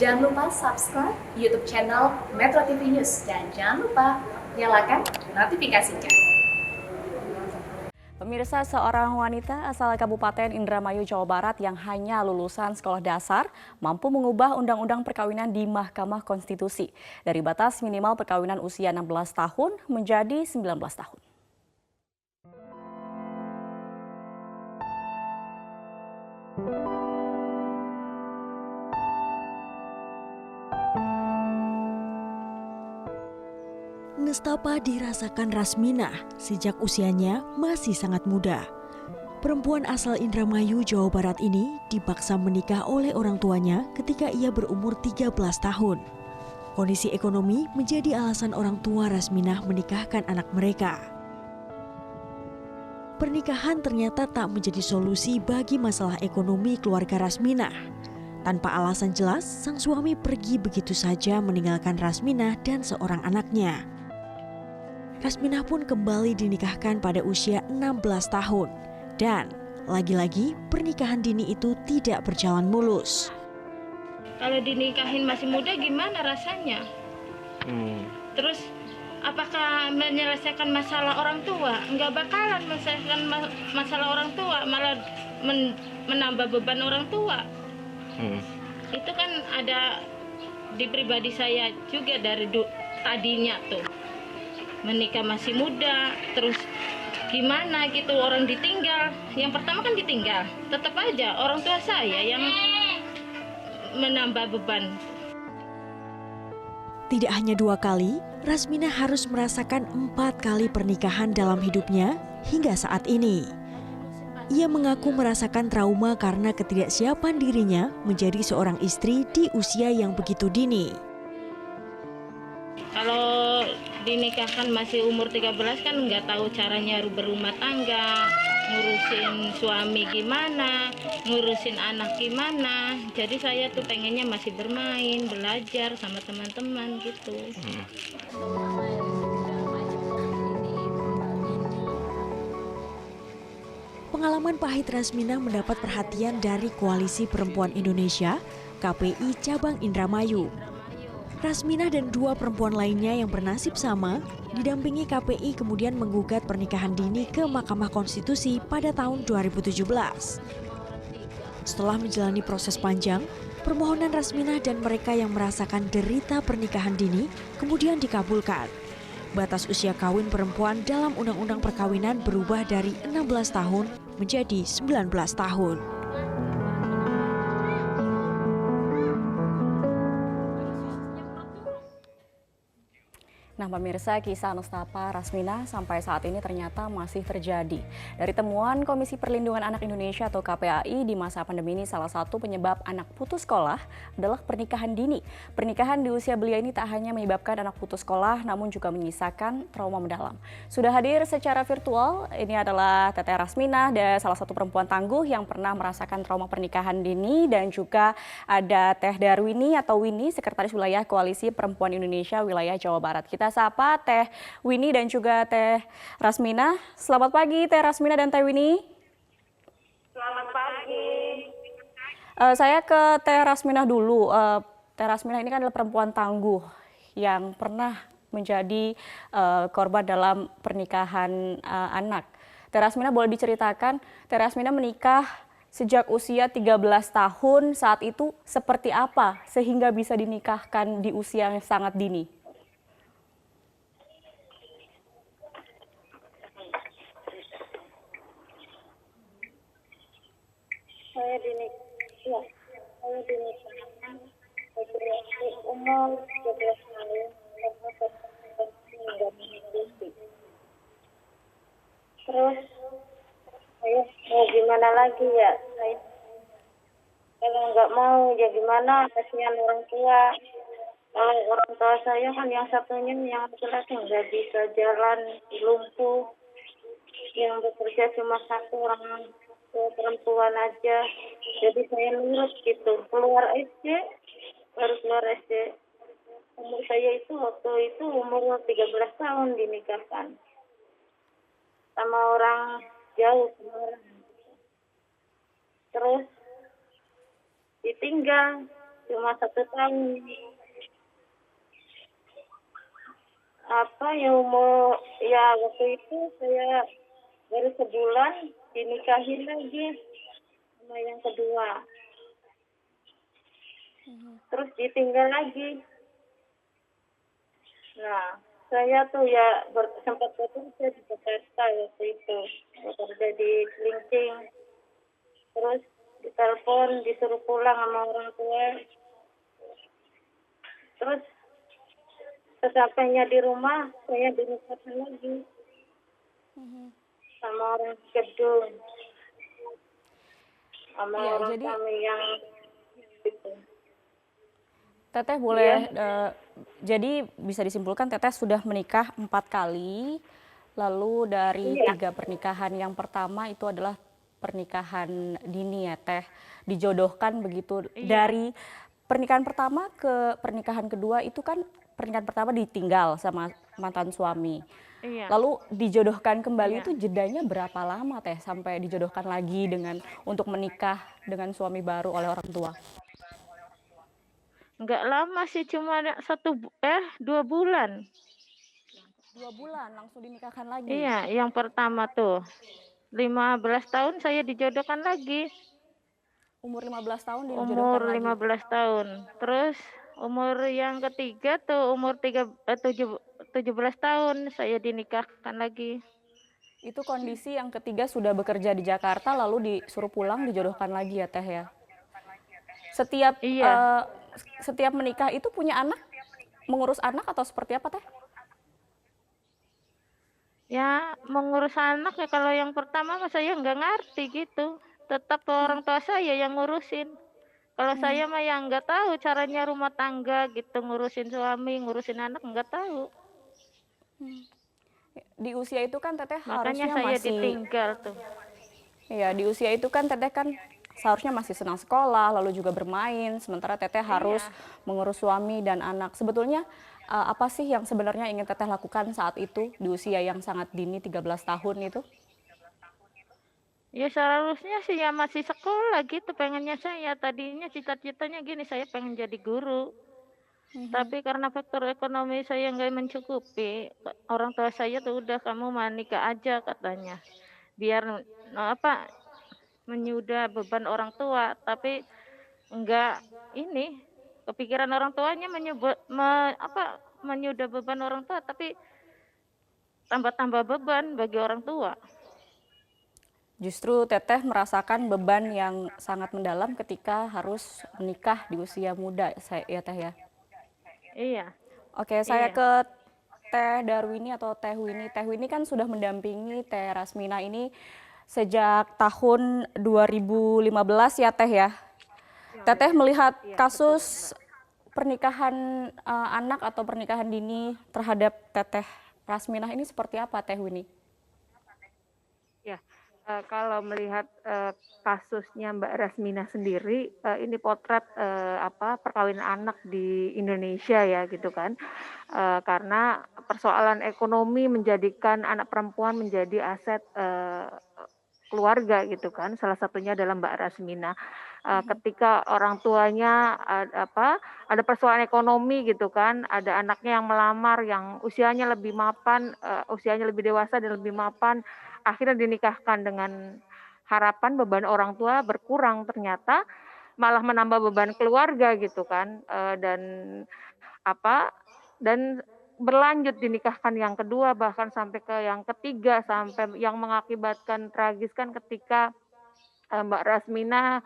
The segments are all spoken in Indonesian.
Jangan lupa subscribe YouTube channel Metro TV News dan jangan lupa nyalakan notifikasinya. Pemirsa, seorang wanita asal Kabupaten Indramayu, Jawa Barat yang hanya lulusan sekolah dasar mampu mengubah undang-undang perkawinan di Mahkamah Konstitusi dari batas minimal perkawinan usia 16 tahun menjadi 19 tahun. Nestapa dirasakan Rasminah sejak usianya masih sangat muda. Perempuan asal Indramayu, Jawa Barat ini dipaksa menikah oleh orang tuanya ketika ia berumur 13 tahun. Kondisi ekonomi menjadi alasan orang tua Rasminah menikahkan anak mereka. Pernikahan ternyata tak menjadi solusi bagi masalah ekonomi keluarga Rasminah. Tanpa alasan jelas, sang suami pergi begitu saja meninggalkan Rasminah dan seorang anaknya. Rasminah pun kembali dinikahkan pada usia 16 tahun. Dan lagi-lagi pernikahan dini itu tidak berjalan mulus. Kalau dinikahin masih muda gimana rasanya? Terus apakah menyelesaikan masalah orang tua? Enggak bakalan menyelesaikan masalah orang tua, malah menambah beban orang tua. Itu kan ada di pribadi saya juga dari tadinya tuh. Menikah masih muda, terus gimana gitu orang ditinggal. Yang pertama kan ditinggal, tetap aja orang tua saya yang menambah beban. Tidak hanya 2 kali, Rasminah harus merasakan 4 kali pernikahan dalam hidupnya hingga saat ini. Ia mengaku merasakan trauma karena ketidaksiapan dirinya menjadi seorang istri di usia yang begitu dini. Kalau dinikahkan masih umur 13 kan nggak tahu caranya berumah tangga, ngurusin suami gimana, ngurusin anak gimana. Jadi saya tuh pengennya masih bermain, belajar sama teman-teman gitu. Pengalaman pahit Rasminah mendapat perhatian dari Koalisi Perempuan Indonesia, KPI Cabang Indramayu. Rasminah dan 2 perempuan lainnya yang bernasib sama didampingi KPI kemudian menggugat pernikahan dini ke Mahkamah Konstitusi pada tahun 2017. Setelah menjalani proses panjang, permohonan Rasminah dan mereka yang merasakan derita pernikahan dini kemudian dikabulkan. Batas usia kawin perempuan dalam Undang-Undang Perkawinan berubah dari 16 tahun menjadi 19 tahun. Nah, pemirsa, kisah nestapa Rasminah sampai saat ini ternyata masih terjadi. Dari temuan Komisi Perlindungan Anak Indonesia atau KPAI di masa pandemi ini, salah satu penyebab anak putus sekolah adalah pernikahan dini. Pernikahan di usia belia ini tak hanya menyebabkan anak putus sekolah, namun juga menyisakan trauma mendalam. Sudah hadir secara virtual, ini adalah Teteh Rasminah, dan salah satu perempuan tangguh yang pernah merasakan trauma pernikahan dini, dan juga ada Teh Darwini atau Winnie, Sekretaris Wilayah Koalisi Perempuan Indonesia Wilayah Jawa Barat. Kita sapa Teh Winnie dan juga Teh Rasminah. Selamat pagi Teh Rasminah dan Teh Winnie. Selamat pagi. Saya ke Teh Rasminah dulu. Teh Rasminah ini kan adalah perempuan tangguh yang pernah menjadi korban dalam pernikahan anak. Teh Rasminah, boleh diceritakan Teh Rasminah menikah sejak usia 13 tahun, saat itu seperti apa sehingga bisa dinikahkan di usia yang sangat dini? Saya dinikahkan umur 13 tahun karena nggak mengikuti. Terus saya mau gimana lagi ya? Saya kalau nggak mau ya gimana? Kasihan orang tua. Kalau orang tua saya kan yang satunya yang laki-laki nggak bisa jalan, lumpuh. Yang bekerja cuma 1 orang perempuan aja, jadi saya nurut gitu. Baru keluar SD, umur saya itu waktu itu umur 13 tahun dinikahkan sama orang jauh, sama orang. Terus ditinggal cuma 1 tahun. Apa yang mau ya waktu itu saya baru sebulan dinikahin lagi sama yang kedua. Terus ditinggal lagi. Nah, saya tuh ya sempat bekerja di Jakarta waktu itu, bekerja di Cilincing. Terus ditelepon disuruh pulang sama orang tua. Terus sesampainya di rumah saya dinikahkan lagi sama orang gedung, sama Iya, orang jadi kami yang gitu. Teteh boleh, jadi bisa disimpulkan Teteh sudah menikah 4 kali, lalu dari Iya, 3 pernikahan yang pertama itu adalah pernikahan dini ya Teh, dijodohkan begitu. Iya, Dari pernikahan pertama ke pernikahan kedua itu kan pernikahan pertama ditinggal sama mantan suami. iya, Lalu dijodohkan kembali iya. itu jedanya berapa lama Teh sampai dijodohkan lagi dengan untuk menikah dengan suami baru oleh orang tua? Nggak lama sih, cuma 2 bulan. 2 bulan langsung dinikahkan lagi. Iya, yang pertama tuh 15 tahun saya dijodohkan lagi. Umur 15 tahun Umur dijodohkan lagi. 15 tahun. Terus umur yang ketiga tuh umur 17 tahun saya dinikahkan lagi. Itu kondisi yang ketiga sudah bekerja di Jakarta lalu disuruh pulang dijodohkan lagi ya Teh ya. Setiap Iya, setiap menikah itu punya anak, mengurus anak atau seperti apa Teh? ya mengurus anak ya kalau yang pertama mah saya nggak ngerti gitu. Tetap orang tua saya yang ngurusin. Kalau saya mah yang nggak tahu caranya rumah tangga gitu, ngurusin suami, ngurusin anak nggak tahu. Di usia itu kan Teteh Makanya harusnya saya masih, ditinggal tuh. ya di usia itu kan Teteh kan seharusnya masih senang sekolah lalu juga bermain, sementara Teteh harus Iya. mengurus suami dan anak. Sebetulnya apa sih yang sebenarnya ingin Teteh lakukan saat itu di usia yang sangat dini 13 tahun itu? Ya seharusnya sih ya masih sekolah gitu pengennya saya. Tadinya cita-citanya gini, saya pengen jadi guru. Tapi karena faktor ekonomi saya nggak mencukupi, orang tua saya tuh udah kamu mah nikah aja katanya. Biar apa menyudah beban orang tua, tapi enggak ini kepikiran orang tuanya menyudah beban orang tua, tapi tambah-tambah beban bagi orang tua. Justru Teteh merasakan beban yang sangat mendalam ketika harus menikah di usia muda, ya Teh ya. Iya, Oke, saya iya, ke Teh Darwini atau Teh Wini. Teh Wini kan sudah mendampingi Teh Rasmina ini sejak tahun 2015 ya Teh ya. Teteh melihat iya betul kasus Mbak. pernikahan anak atau pernikahan dini terhadap Teteh Rasmina ini seperti apa Teh Wini? Ya, kalau melihat, kasusnya Mbak Rasmina sendiri, ini potret, perkawinan anak di Indonesia ya gitu kan. Karena persoalan ekonomi menjadikan anak perempuan menjadi aset, keluarga gitu kan, salah satunya adalah Mbak Rasmina. Ketika orang tuanya ada persoalan ekonomi gitu kan, ada anaknya yang melamar yang usianya lebih mapan, usianya lebih dewasa dan lebih mapan, akhirnya dinikahkan dengan harapan beban orang tua berkurang, ternyata malah menambah beban keluarga gitu kan, apa, dan berlanjut dinikahkan yang kedua, bahkan sampai ke yang ketiga, sampai yang mengakibatkan tragis kan ketika, Mbak Rasmina,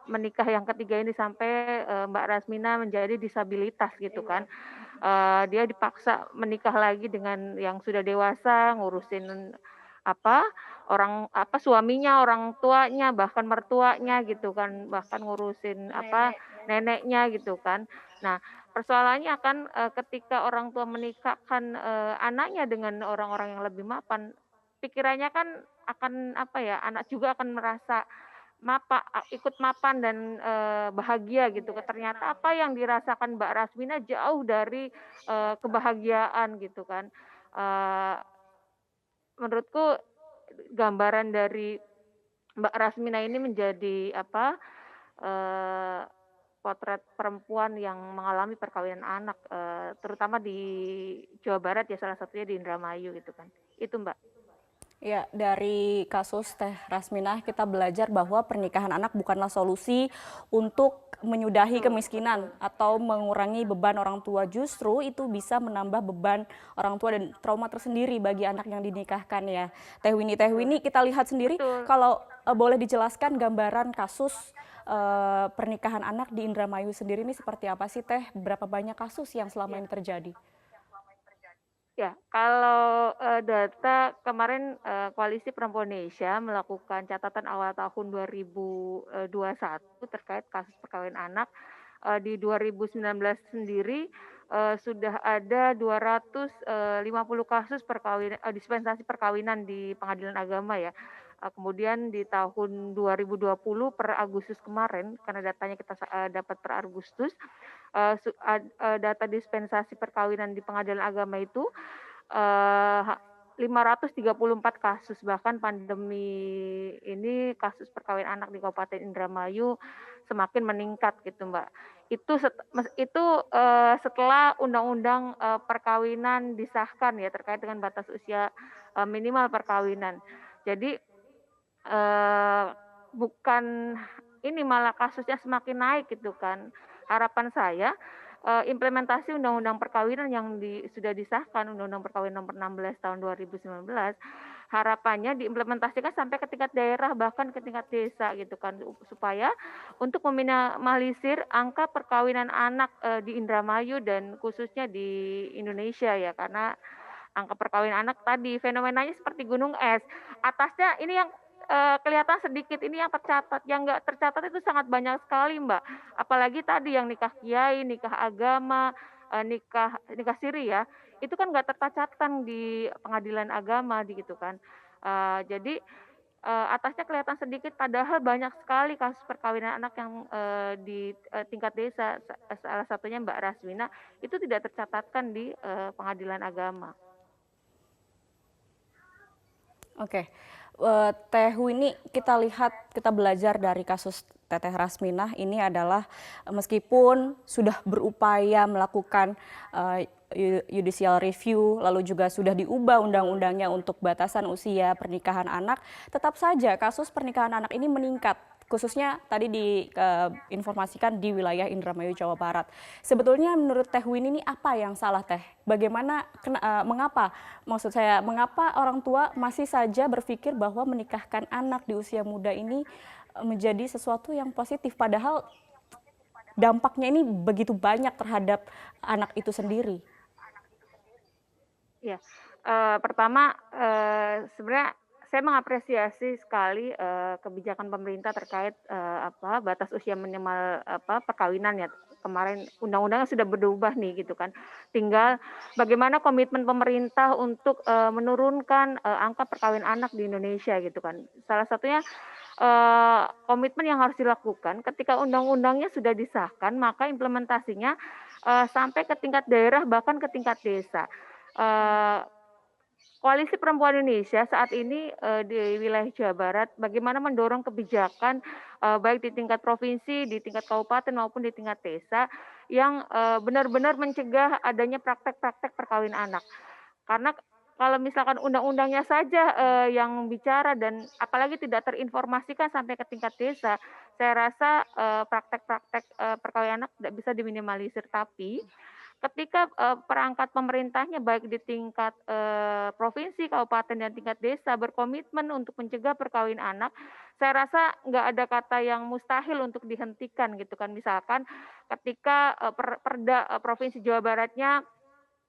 menikah yang ketiga ini sampai, Mbak Rasmina menjadi disabilitas gitu kan. Dia dipaksa menikah lagi dengan yang sudah dewasa, ngurusin apa, suaminya, orang tuanya, bahkan mertuanya gitu kan, bahkan ngurusin Nenek. neneknya gitu kan. Nah, persoalannya kan, ketika orang tua menikahkan, anaknya dengan orang-orang yang lebih mapan, pikirannya kan akan anak juga akan merasa ikut mapan dan, bahagia gitu. Ternyata apa yang dirasakan Mbak Rasmina jauh dari, kebahagiaan gitu kan. Eee, Menurutku gambaran dari Mbak Rasmina ini menjadi eee potret perempuan yang mengalami perkawinan anak, terutama di Jawa Barat ya, salah satunya di Indramayu gitu kan. Itu Mbak. Ya, dari kasus Teh Rasminah kita belajar bahwa pernikahan anak bukanlah solusi untuk menyudahi kemiskinan atau mengurangi beban orang tua. Justru itu bisa menambah beban orang tua dan trauma tersendiri bagi anak yang dinikahkan ya. Teh Winnie, kita lihat sendiri Betul. kalau boleh dijelaskan gambaran kasus pernikahan anak di Indramayu sendiri ini seperti apa sih Teh? Berapa banyak kasus yang selama ini terjadi? Ya, kalau data kemarin Koalisi Perempuan Indonesia melakukan catatan awal tahun 2021 terkait kasus perkawinan anak. Di 2019 sendiri sudah ada 250 kasus dispensasi perkawinan di Pengadilan Agama ya. Kemudian di tahun 2020 per Agustus kemarin, karena datanya kita dapat per Agustus, data dispensasi perkawinan di Pengadilan Agama itu 534 kasus. Bahkan pandemi ini kasus perkawinan anak di Kabupaten Indramayu semakin meningkat gitu Mbak. Itu setelah undang-undang perkawinan disahkan ya terkait dengan batas usia minimal perkawinan. Jadi bukan ini malah kasusnya semakin naik gitu kan. Harapan saya implementasi undang-undang perkawinan yang sudah disahkan, Undang-Undang Perkawinan Nomor 16 tahun 2019, harapannya diimplementasikan sampai ke tingkat daerah bahkan ke tingkat desa gitu kan, supaya untuk meminimalisir angka perkawinan anak di Indramayu dan khususnya di Indonesia ya, karena angka perkawinan anak tadi fenomenanya seperti gunung es. Atasnya ini yang kelihatan sedikit, ini yang tercatat, yang nggak tercatat itu sangat banyak sekali Mbak. Apalagi tadi yang nikah kiai, nikah agama, nikah siri ya, itu kan nggak tercatatan di pengadilan agama gitu kan. Jadi atasnya kelihatan sedikit, padahal banyak sekali kasus perkawinan anak yang di tingkat desa, salah satunya Mbak Rasmina, itu tidak tercatatkan di pengadilan agama. Oke, Teh Winnie, kita lihat, kita belajar dari kasus Teteh Rasminah ini adalah meskipun sudah berupaya melakukan judicial review, lalu juga sudah diubah undang-undangnya untuk batasan usia pernikahan anak, tetap saja kasus pernikahan anak ini meningkat. Khususnya tadi diinformasikan di wilayah Indramayu, Jawa Barat. Sebetulnya menurut Teh Winnie ini apa yang salah Teh? Bagaimana, mengapa? Maksud saya, mengapa orang tua masih saja berpikir bahwa menikahkan anak di usia muda ini menjadi sesuatu yang positif, padahal dampaknya ini begitu banyak terhadap anak itu sendiri? Ya, pertama sebenarnya saya mengapresiasi sekali kebijakan pemerintah terkait batas usia minimal perkawinan ya. Kemarin undang-undangnya sudah berubah nih gitu kan. Tinggal bagaimana komitmen pemerintah untuk menurunkan angka perkawinan anak di Indonesia gitu kan. Salah satunya komitmen yang harus dilakukan ketika undang-undangnya sudah disahkan, maka implementasinya sampai ke tingkat daerah bahkan ke tingkat desa. Koalisi Perempuan Indonesia saat ini di wilayah Jawa Barat bagaimana mendorong kebijakan baik di tingkat provinsi, di tingkat kabupaten maupun di tingkat desa yang benar-benar mencegah adanya praktek-praktek perkawinan anak. Karena kalau misalkan undang-undangnya saja yang bicara dan apalagi tidak terinformasikan sampai ke tingkat desa, saya rasa praktek-praktek perkawinan anak tidak bisa diminimalisir. Tapi ketika perangkat pemerintahnya baik di tingkat provinsi, kabupaten, dan tingkat desa berkomitmen untuk mencegah perkawinan anak, saya rasa nggak ada kata yang mustahil untuk dihentikan gitu kan. Misalkan ketika Perda Provinsi Jawa Baratnya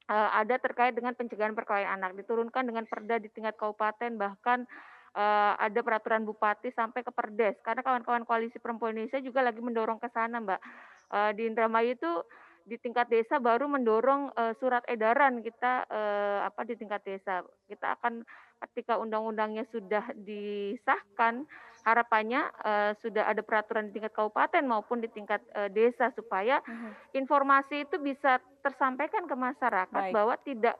ada terkait dengan pencegahan perkawinan anak, diturunkan dengan Perda di tingkat kabupaten, bahkan ada peraturan bupati sampai ke Perdes. Karena kawan-kawan Koalisi Perempuan Indonesia juga lagi mendorong ke sana, Mbak. Di Indramayu itu di tingkat desa baru mendorong surat edaran kita di tingkat desa. Kita akan ketika undang-undangnya sudah disahkan, harapannya sudah ada peraturan di tingkat kabupaten maupun di tingkat desa supaya informasi itu bisa tersampaikan ke masyarakat. Baik. Bahwa tidak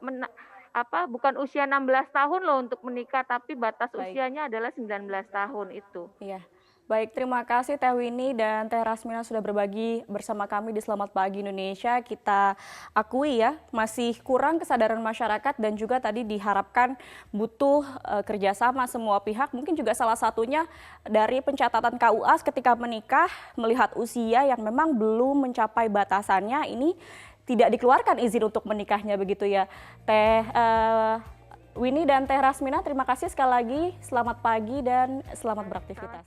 bukan usia 16 tahun loh untuk menikah, tapi batas Baik. Usianya adalah 19 tahun itu. Iya. Baik, terima kasih Teh Winnie dan Teh Rasmina sudah berbagi bersama kami di Selamat Pagi Indonesia. Kita akui ya, masih kurang kesadaran masyarakat dan juga tadi diharapkan butuh kerjasama semua pihak. Mungkin juga salah satunya dari pencatatan KUA ketika menikah, melihat usia yang memang belum mencapai batasannya, ini tidak dikeluarkan izin untuk menikahnya begitu ya. Teh Winnie dan Teh Rasmina, terima kasih sekali lagi. Selamat pagi dan selamat beraktivitas.